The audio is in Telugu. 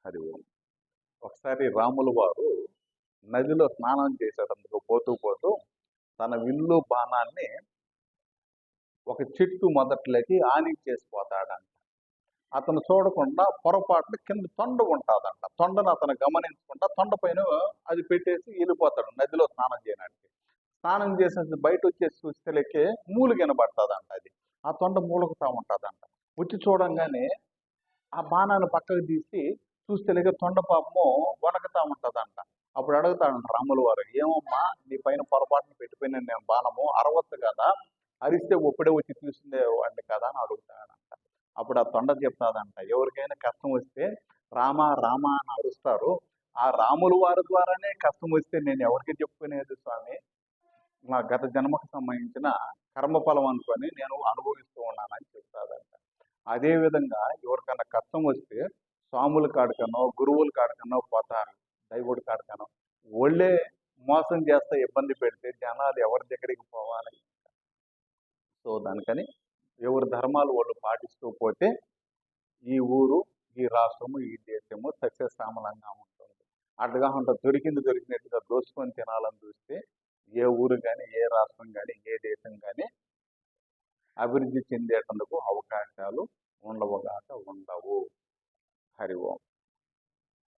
హరి ఓం. ఒకసారి రాములు వారు నదిలో స్నానం చేసేటందుకు పోతూ పోతూ తన విల్లు బాణాన్ని ఒక చెట్టు మొదట్లోకి ఆనించేసిపోతాడంట. అతను చూడకుండా పొరపాటున కింద తొండ ఉంటుందంట. తొండను అతను గమనించకుండా తొండ పైన అది పెట్టేసి వెళ్ళిపోతాడు నదిలో స్నానం చేయడానికి. స్నానం చేసేసి బయట వచ్చేసి చూస్తేలకే మూలు కనబడుతుందంట. అది ఆ తొండ మూలుగుతూ ఉంటుందంట. వచ్చి చూడంగానే ఆ బాణాన్ని పక్కకు తీసి చూస్తేలేక తొండ పాపము వణకుతా ఉంటుందంట. అప్పుడు అడుగుతాడంట రాముల వారు, ఏమమ్మా నీ పైన పొరపాటున పెట్టిపోయిన నేను బాణము అరవద్దు కదా, అరిస్తే ఒప్పుడే వచ్చి తీసుకునేవాడిని కదా అని అడుగుతాడంట. అప్పుడు ఆ తొండ చెప్తాదంట, ఎవరికైనా కష్టం వస్తే రామ రామ అని అరుస్తారు, ఆ రాముల వారి ద్వారానే కష్టం వస్తే నేను ఎవరికి చెప్పుకునేది స్వామి, నా గత జన్మకు సంబంధించిన కర్మఫలం అనుకొని నేను అనుభవిస్తూ ఉన్నానని చెప్తాదంట. అదేవిధంగా ఎవరికైనా కష్టం వస్తే స్వాముల కాడికనో గురువుల కాడికనో పోతారు, దైవుడి కాడికనో. ఒళ్ళే మోసం చేస్తే ఇబ్బంది పెడితే జనాలు ఎవరి దగ్గరికి పోవాలి? సో దానికని ఎవరి ధర్మాలు వాళ్ళు పాటిస్తూ పోతే ఈ ఊరు, ఈ రాష్ట్రము, ఈ దేశము సస్యశ్యామలంగా ఉంటుంది. అటుగా ఉంటుంది దొరికినట్టుగా దోచుకొని తినాలని చూస్తే ఏ ఊరు కానీ, ఏ రాష్ట్రం కానీ, ఏ దేశం కానీ అభివృద్ధి చెందేటందుకు అవకాశాలు ఉండవుగాక ఉండవు. హరి ఓం.